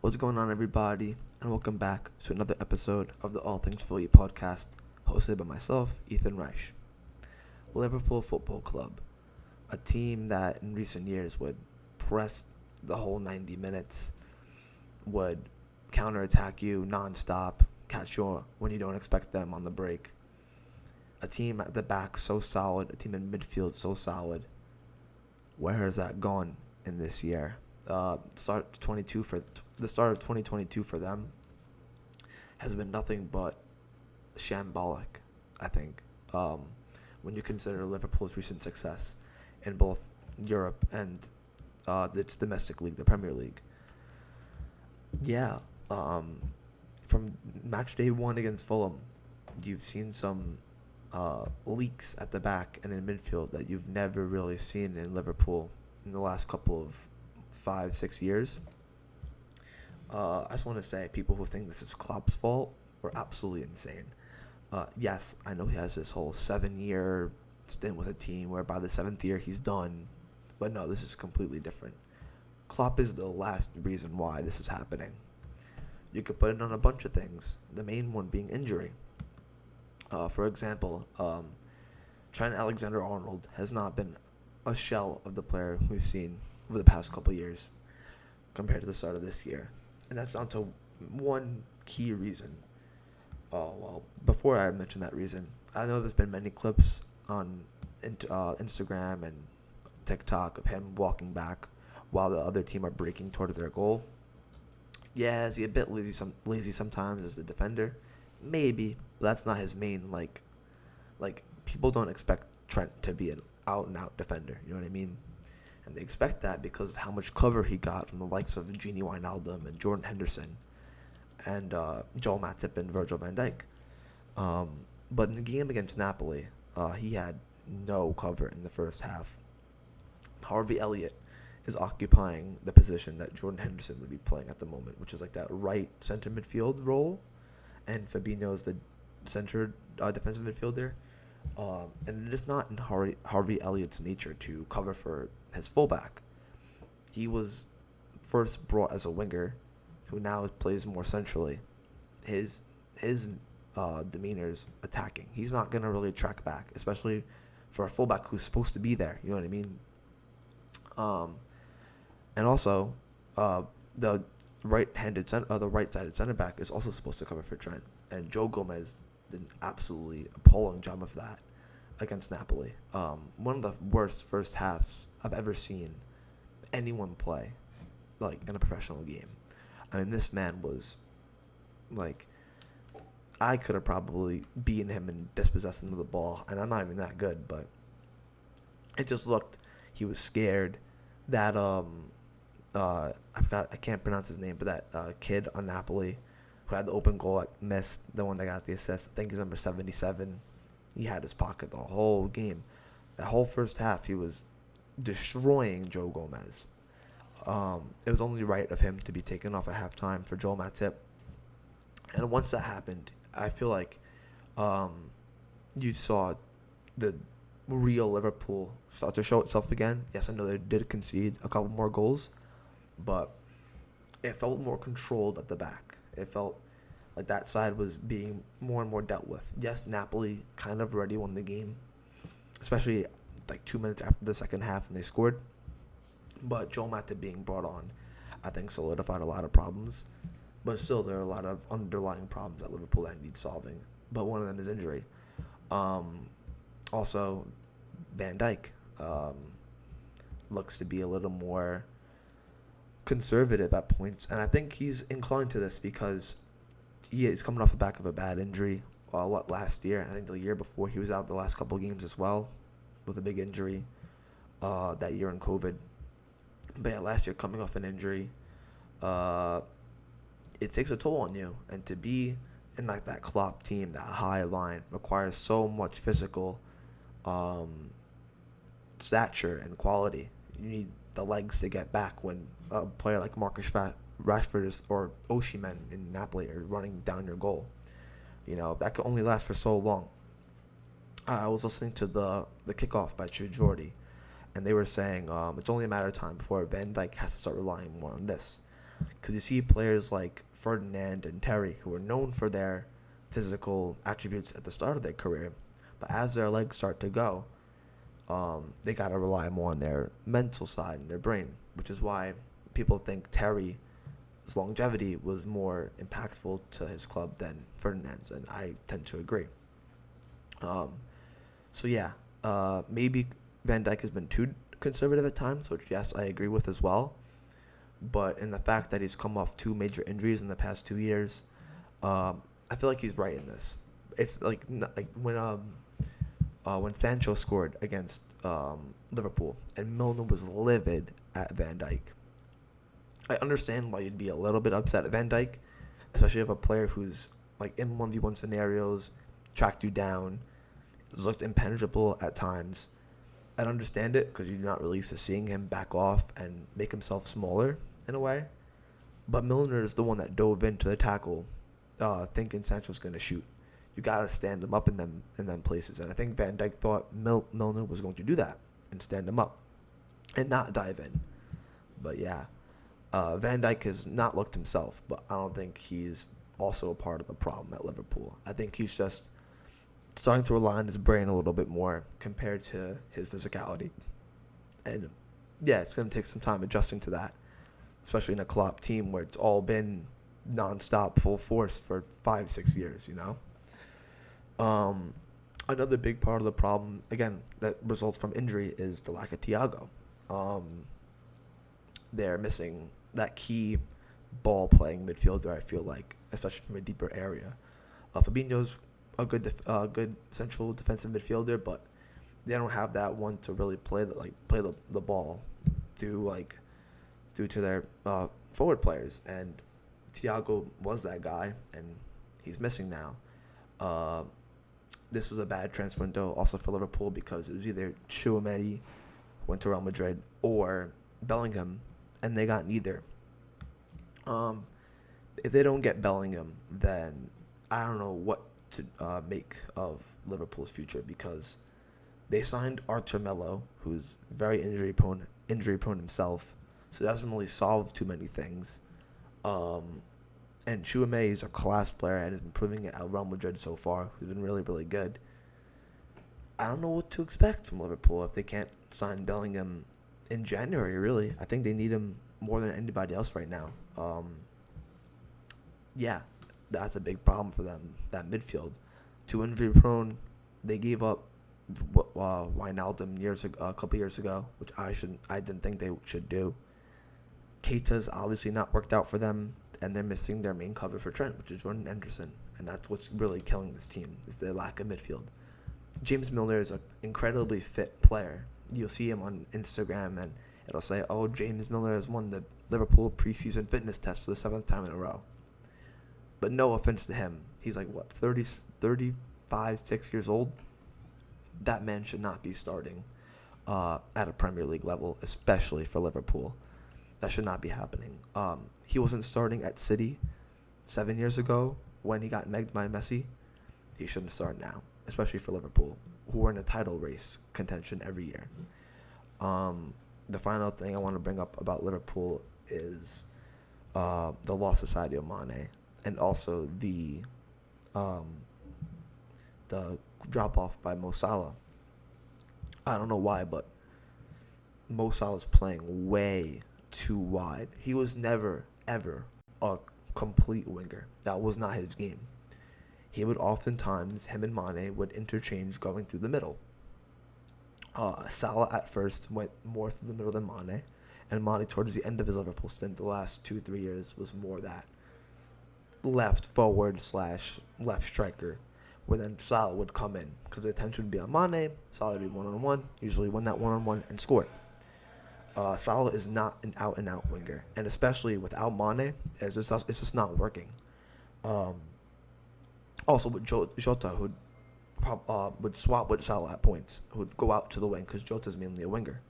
What's going on, everybody, and welcome back to another episode of the All Things Philly podcast, hosted by myself, Ethan Reich. Liverpool Football Club, a team that in recent years would press the whole 90 minutes, would counterattack you nonstop, catch you when you don't expect them on the break. A team at the back so solid, a team in midfield so solid. Where has that gone in this year? The start of 2022 for them has been nothing but shambolic, I think, when you consider Liverpool's recent success in both Europe and its domestic league, the Premier League. Yeah, from match day one against Fulham, you've seen some leaks at the back and in midfield that you've never really seen in Liverpool in the last couple of 5-6 years. I just want to say, people who think this is Klopp's fault are absolutely insane. Yes, I know he has this whole 7-year stint with a team where by the 7th year he's done, but no, this is completely different. Klopp is the last reason why this is happening. You could put it on a bunch of things, the main one being injury. For example, Trent Alexander-Arnold has not been a shell of the player we've seen over the past couple years compared to the start of this year. And that's down to one key reason. Before I mention that reason, I know there's been many clips on Instagram and TikTok of him walking back while the other team are breaking toward their goal. Yeah, is he a bit lazy sometimes as a defender? Maybe, but that's not his main, like people don't expect Trent to be an out-and-out defender, you know what I mean? And they expect that because of how much cover he got from the likes of Gini Wijnaldum and Jordan Henderson and Joel Matip and Virgil van Dijk. But in the game against Napoli, he had no cover in the first half. Harvey Elliott is occupying the position that Jordan Henderson would be playing at the moment, which is like that right center midfield role, and Fabinho is the center defensive midfielder. And it is not in Harvey Elliott's nature to cover for his fullback. He was first brought as a winger, who now plays more centrally. His demeanor is attacking. He's not gonna really track back, especially for a fullback who's supposed to be there. You know what I mean? And also, the right-sided center back is also supposed to cover for Trent, and Joe Gomez did an absolutely appalling job of that against Napoli. One of the worst first halves I've ever seen anyone play, like, in a professional game. I mean, this man was, like, I could have probably beaten him and dispossessed him of the ball, and I'm not even that good, but it just looked, he was scared. That, I can't pronounce his name, but that kid on Napoli who had the open goal that missed, the one that got the assist, I think he's number 77. He had his pocket the whole game. That whole first half, he was destroying Joe Gomez. It was only right of him to be taken off at halftime for Joel Matip. And once that happened, I feel like you saw the real Liverpool start to show itself again. Yes, I know they did concede a couple more goals, but it felt more controlled at the back. It felt like that side was being more and more dealt with. Yes, Napoli kind of already won the game, especially like 2 minutes after the second half when they scored. But Joel Matip being brought on, I think, solidified a lot of problems. But still, there are a lot of underlying problems at Liverpool that need solving. But one of them is injury. Also, Van Dijk looks to be a little more conservative at points, and I think he's inclined to this because he is coming off the back of a bad injury. Last year? I think the year before he was out the last couple of games as well with a big injury. That year in COVID, but yeah, last year coming off an injury, it takes a toll on you, and to be in like that Klopp team, that high line requires so much physical stature and quality. You need the legs to get back when a player like Marcus Rashford or Osimhen in Napoli are running down your goal. You know, that could only last for so long. I was listening to the kickoff by True Jordy, and they were saying it's only a matter of time before Van Dijk has to start relying more on this. Because you see players like Ferdinand and Terry, who are known for their physical attributes at the start of their career, but as their legs start to go, they got to rely more on their mental side and their brain, which is why people think Terry's longevity was more impactful to his club than Ferdinand's, and I tend to agree. So yeah, maybe Van Dijk has been too conservative at times, which yes, I agree with as well. But in the fact that he's come off 2 major injuries in the past 2 years, I feel like he's right in this. It's like when Sancho scored against Liverpool and Milner was livid at Van Dijk. I understand why you'd be a little bit upset at Van Dijk, especially if a player who's like in 1v1 scenarios, tracked you down, looked impenetrable at times. I'd understand it because you're not really used to seeing him back off and make himself smaller in a way. But Milner is the one that dove into the tackle, thinking Sancho's going to shoot. You got to stand him up in them places. And I think Van Dijk thought Milner was going to do that and stand him up and not dive in. But yeah, Van Dijk has not looked himself, but I don't think he's also a part of the problem at Liverpool. I think he's just starting to rely on his brain a little bit more compared to his physicality. And yeah, it's going to take some time adjusting to that, especially in a Klopp team where it's all been nonstop, full force for 5-6 years, you know? Another big part of the problem, again, that results from injury is the lack of Thiago. They're missing that key ball-playing midfielder, I feel like, especially from a deeper area. Fabinho's a good central defensive midfielder, but they don't have that one to really play the ball due to their forward players. And Thiago was that guy, and he's missing now. This was a bad transfer window also for Liverpool because it was either Tchouaméni, who went to Real Madrid, or Bellingham, and they got neither. If they don't get Bellingham, then I don't know what to make of Liverpool's future, because they signed Artur Melo, who's very injury prone himself, so it doesn't really solve too many things. And Tchouaméni is a class player and has been proving it at Real Madrid so far, who's been really, really good. I don't know what to expect from Liverpool if they can't sign Bellingham in January, really. I think they need him more than anybody else right now. Yeah, that's a big problem for them, that midfield. Too injury prone. They gave up Wijnaldum a couple years ago, which I didn't think they should do. Keita's obviously not worked out for them, and they're missing their main cover for Trent, which is Jordan Henderson, and that's what's really killing this team, is their lack of midfield. James Milner is an incredibly fit player. You'll see him on Instagram, and it'll say, "Oh, James Milner has won the Liverpool preseason fitness test for the 7th time in a row." But no offense to him, he's like, 35, 6 years old? That man should not be starting at a Premier League level, especially for Liverpool. That should not be happening. He wasn't starting at City 7 years ago when he got megged by Messi. He shouldn't start now, especially for Liverpool, who are in a title race contention every year. The final thing I want to bring up about Liverpool is the loss of Sadio Mane, and also the drop-off by Mo Salah. I don't know why, but Mo Salah's playing way too wide. He was never, ever a complete winger. That was not his game. He would oftentimes, him and Mane would interchange going through the middle. Salah at first went more through the middle than Mane, and Mane towards the end of his Liverpool stint the last 2-3 years was more that left forward / left striker, where then Salah would come in because the attention would be on Mane. Salah would be one-on-one, usually win that one-on-one and score. Salah is not an out-and-out winger, and especially without Mane, it's just not working. Also with Jota, who would swap with Salah at points, who would go out to the wing because Jota's mainly a winger.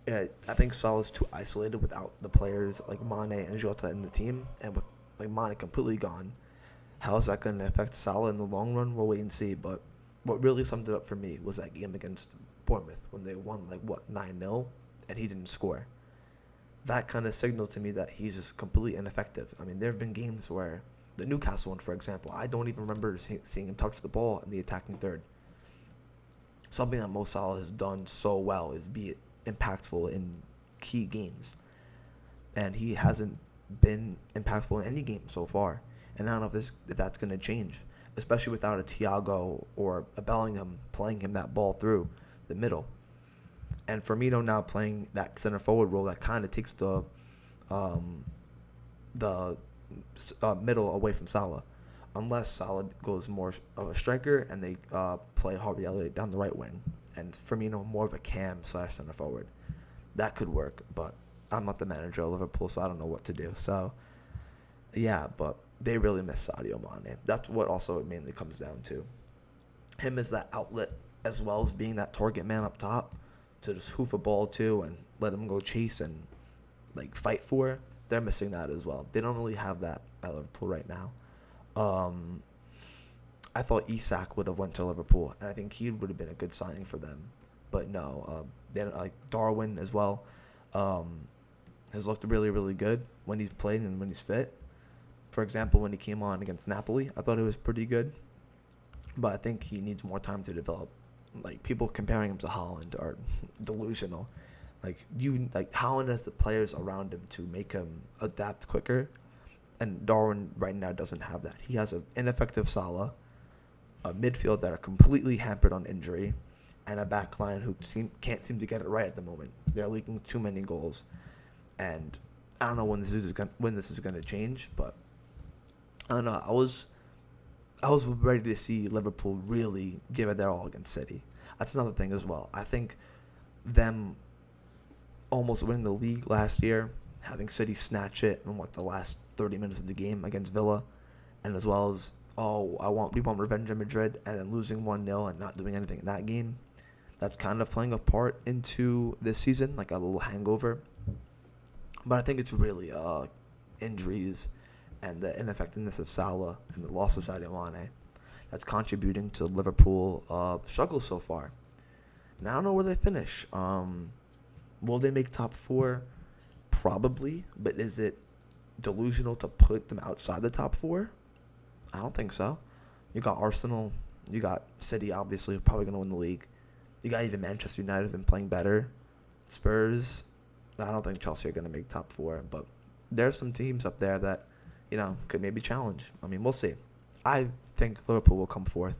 I think Salah's too isolated without the players like Mane and Jota in the team, and with Mane completely gone, how is that going to affect Salah in the long run? We'll wait and see. But what really summed it up for me was that game against Bournemouth when they won 9-0 and he didn't score. that kind of signaled to me that he's just completely ineffective. I mean, there have been games where the Newcastle one, for example, I don't even remember seeing him touch the ball in the attacking third. Something that Mo Salah has done so well is be impactful in key games. And he hasn't been impactful in any game so far. And I don't know if that's going to change, especially without a Thiago or a Bellingham playing him that ball through the middle. And Firmino now playing that center forward role that kind of takes the middle away from Salah, unless Salah goes more of a striker and they play Harvey Elliott down the right wing and Firmino more of a cam / center forward. That could work, but I'm not the manager of Liverpool, so I don't know what to do. So, yeah, but they really miss Sadio Mane. That's what also it mainly comes down to. Him as that outlet as well as being that target man up top to just hoof a ball to and let him go chase and like fight for. They're missing that as well. They don't really have that at Liverpool right now. I thought Isak would have went to Liverpool, and I think he would have been a good signing for them. But no, then like Darwin as well has looked really, really good when he's played and when he's fit. For example, when he came on against Napoli, I thought it was pretty good. But I think he needs more time to develop. Like, people comparing him to Haaland are delusional. Like Haaland has the players around him to make him adapt quicker, and Darwin right now doesn't have that. He has an ineffective Salah, a midfield that are completely hampered on injury, and a back line who can't seem to get it right at the moment. They're leaking too many goals, and I don't know when this is going to change, but I don't know. I was ready to see Liverpool really give it their all against City. That's another thing as well. I think them almost winning the league last year, having City snatch it in the last 30 minutes of the game against Villa, and as well as we want revenge in Madrid, and then losing 1-0 and not doing anything in that game. That's kind of playing a part into this season, like a little hangover. But I think it's really injuries and the ineffectiveness of Salah and the loss of Sadio Mane that's contributing to Liverpool struggles so far. And I don't know where they finish. Will they make top 4? Probably. But is it delusional to put them outside the top 4? I don't think so. You got Arsenal. You got City, obviously, probably going to win the league. You got even Manchester United have been playing better. Spurs. I don't think Chelsea are going to make top 4. But there's some teams up there that, could maybe challenge. I mean, we'll see. I think Liverpool will come fourth.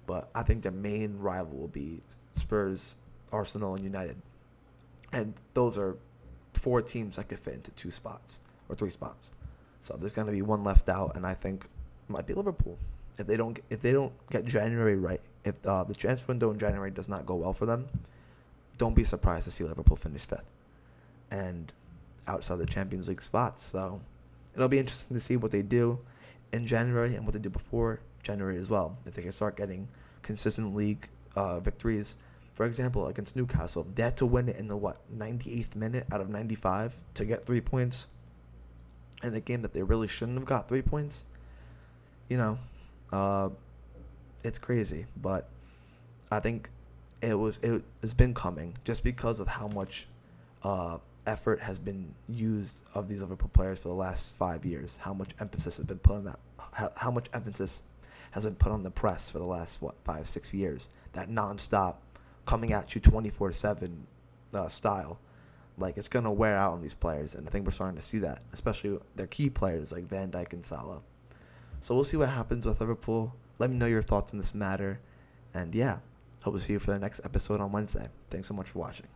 But I think their main rival will be Spurs, Arsenal, and United. And those are 4 teams that could fit into 2 spots or 3 spots. So there's going to be one left out, and I think it might be Liverpool. If they don't get January right, if the transfer window in January does not go well for them, don't be surprised to see Liverpool finish 5th and outside the Champions League spots. So it'll be interesting to see what they do in January and what they do before January as well. If they can start getting consistent league victories. For example, against Newcastle, they had to win it in the 98th minute out of 95 to get 3 points in a game that they really shouldn't have got 3 points. It's crazy, but I think it's been coming just because of how much effort has been used of these Liverpool players for the last 5 years. How much emphasis has been put on that? How much emphasis has been put on the press for the last 5-6 years? That nonstop coming at you 24/7 style. Like, it's gonna wear out on these players, and I think we're starting to see that, especially their key players like Van Dijk and Salah. So we'll see what happens with Liverpool. Let me know your thoughts on this matter, and yeah, hope to see you for the next episode on Wednesday. Thanks so much for watching.